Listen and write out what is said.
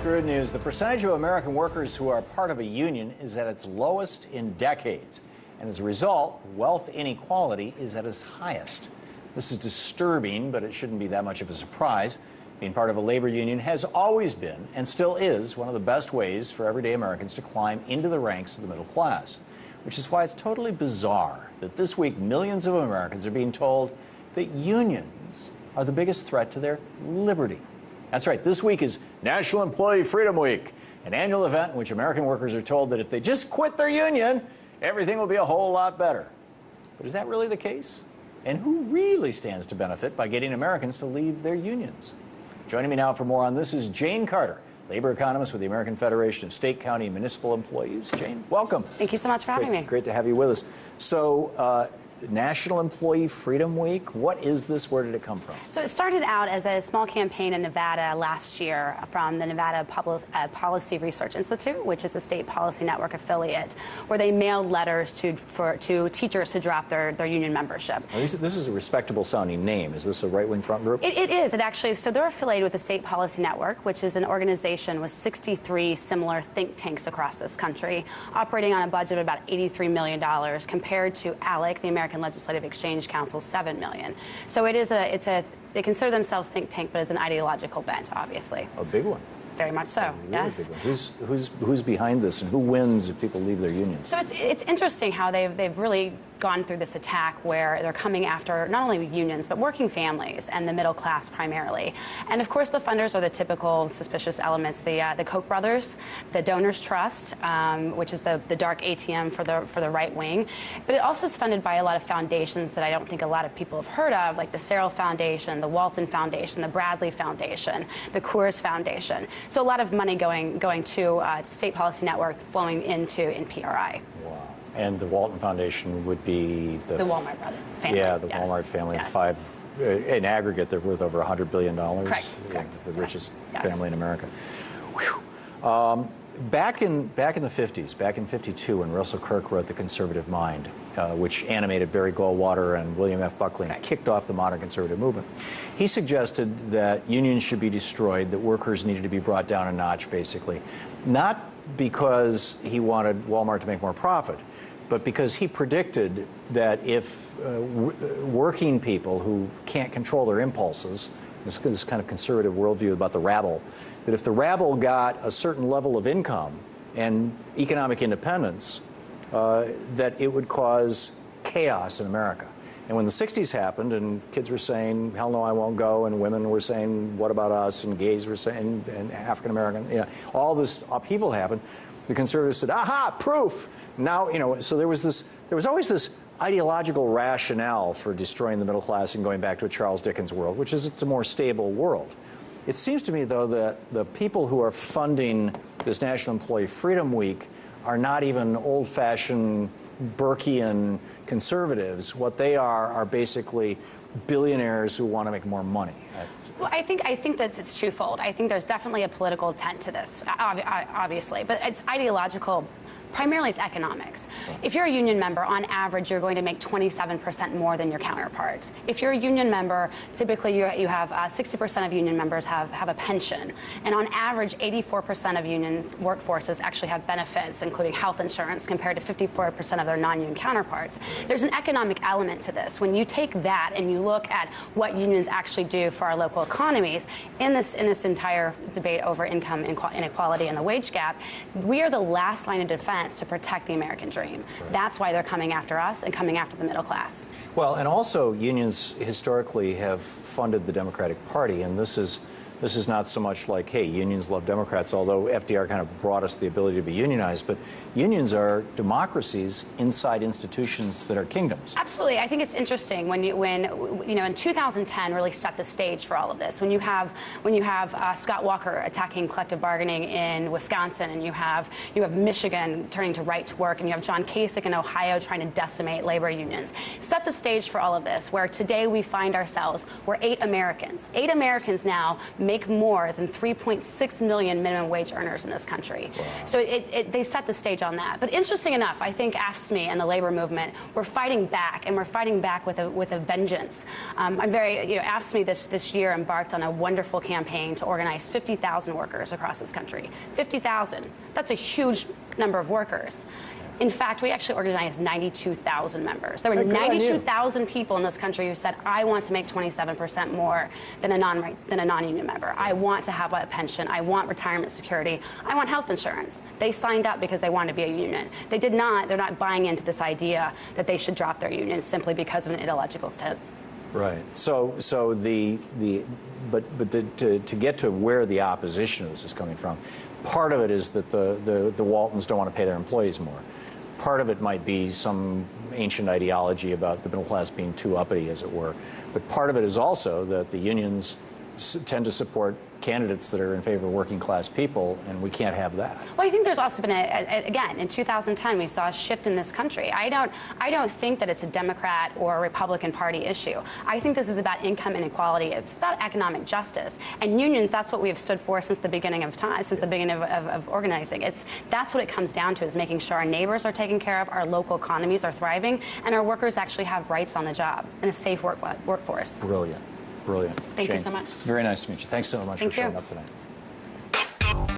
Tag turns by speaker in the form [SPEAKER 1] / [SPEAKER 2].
[SPEAKER 1] Good news. The percentage of American workers who are part of a union is at its lowest in decades. And as a result, wealth inequality is at its highest. This is disturbing, but it shouldn't be that much of a surprise. Being part of a labor union has always been, and still is, one of the best ways for everyday Americans to climb into the ranks of the middle class. Which is why it's totally bizarre that this week millions of Americans are being told that unions are the biggest threat to their liberty. That's right, this week is National Employee Freedom Week, an annual event in which American workers are told that if they just quit their union, everything will be a whole lot better. But is that really the case? And who really stands to benefit by getting Americans to leave their unions? Joining me now for more on this is Jane Carter, Labor Economist with the American Federation of State, County, and Municipal Employees. Jane, welcome.
[SPEAKER 2] Thank you so much for having me.
[SPEAKER 1] Great to have you with us. So, National Employee Freedom Week, what is this? Where did it come from?
[SPEAKER 2] So it started out as a small campaign in Nevada last year from the Nevada Policy Research Institute, which is a state policy network affiliate, where they mailed letters to teachers to drop their union membership.
[SPEAKER 1] Well, this is a respectable sounding name. Is this a right-wing front group?
[SPEAKER 2] It is. It actually, so they're affiliated with the State Policy Network, which is an organization with 63 similar think tanks across this country, operating on a budget of about $83 million compared to ALEC, the American Legislative Exchange Council, $7 million. So they consider themselves think tank, but it's an ideological bent, obviously.
[SPEAKER 1] A big one.
[SPEAKER 2] Very much so.
[SPEAKER 1] Really
[SPEAKER 2] yes.
[SPEAKER 1] Big one. Who's behind this, and who wins if people leave their unions?
[SPEAKER 2] So it's interesting how they've really gone through this attack where they're coming after not only unions but working families and the middle class primarily. And of course the funders are the typical suspicious elements: the Koch brothers, the Donors Trust, which is the dark ATM for the right wing. But it also is funded by a lot of foundations that I don't think a lot of people have heard of, like the Searle Foundation, the Walton Foundation, the Bradley Foundation, the Coors Foundation. So a lot of money going to State Policy Network flowing into NPRI.
[SPEAKER 1] Wow. And the Walton Foundation would be the
[SPEAKER 2] Walmart family.
[SPEAKER 1] Yeah, the Walmart family. Yes. In aggregate, they're worth over $100 billion.
[SPEAKER 2] Correct.
[SPEAKER 1] The richest family in America. Back in the 50s, back in '52, when Russell Kirk wrote The Conservative Mind, which animated Barry Goldwater and William F. Buckley and kicked off the modern conservative movement, he suggested that unions should be destroyed, that workers needed to be brought down a notch, basically. Not because he wanted Walmart to make more profit, but because he predicted that if working people who can't control their impulses, this kind of conservative worldview about the rabble, that if the rabble got a certain level of income and economic independence, that it would cause chaos in America. And when the 60s happened and kids were saying, hell no, I won't go, and women were saying, what about us, and gays were saying, and African American, all this upheaval happened, the conservatives said, aha, proof. Now, so there was always this ideological rationale for destroying the middle class and going back to a Charles Dickens world, which is it's a more stable world. It seems to me, though, that the people who are funding this National Employee Freedom Week are not even old-fashioned Burkean conservatives. What they are basically billionaires who want to make more money.
[SPEAKER 2] Well, I think that it's twofold. I think there's definitely a political intent to this, obviously, but it's ideological. Primarily, it's economics. If you're a union member, on average, you're going to make 27% more than your counterparts. If you're a union member, typically you have 60% of union members have a pension. And on average, 84% of union workforces actually have benefits, including health insurance, compared to 54% of their non-union counterparts. There's an economic element to this. When you take that and you look at what unions actually do for our local economies, in this entire debate over income inequality and the wage gap, we are the last line of defense to protect the American dream. Right. That's why they're coming after us and coming after the middle class.
[SPEAKER 1] Well, and also unions historically have funded the Democratic Party, and this is not so much like, hey, unions love Democrats, although FDR kind of brought us the ability to be unionized, but unions are democracies inside institutions that are kingdoms.
[SPEAKER 2] Absolutely. I think it's interesting when in 2010 really set the stage for all of this. When you have Scott Walker attacking collective bargaining in Wisconsin, and you have Michigan turning to right to work, and you have John Kasich in Ohio trying to decimate labor unions. Set the stage for all of this, where today we find ourselves, we're 8 Americans now make more than 3.6 million minimum wage earners in this country. Wow. So they set the stage on that. But interesting enough, I think AFSCME and the labor movement, we're fighting back, and we're fighting back with a vengeance. AFSCME this year embarked on a wonderful campaign to organize 50,000 workers across this country. 50,000. That's a huge number of workers. In fact, we actually organized 92,000 members. There were 92,000 people in this country who said, I want to make 27% more than a non-union member. I want to have a pension. I want retirement security. I want health insurance. They signed up because they wanted to be a union. They did not. They're not buying into this idea that they should drop their union simply because of an ideological stance.
[SPEAKER 1] Right. To get to where the opposition of this is coming from, part of it is that the Waltons don't want to pay their employees more. Part of it might be some ancient ideology about the middle class being too uppity, as it were. But part of it is also that the unions tend to support candidates that are in favor of working class people, and we can't have that.
[SPEAKER 2] Well, I think there's also been again, in 2010, we saw a shift in this country. I don't think that it's a Democrat or a Republican Party issue. I think this is about income inequality. It's about economic justice. And unions, that's what we have stood for since the beginning of time, since the beginning of organizing. That's what it comes down to, is making sure our neighbors are taken care of, our local economies are thriving, and our workers actually have rights on the job and a safe workforce.
[SPEAKER 1] Brilliant. Brilliant.
[SPEAKER 2] Thank you so much.
[SPEAKER 1] Very nice to meet you. Thanks so much for showing up tonight.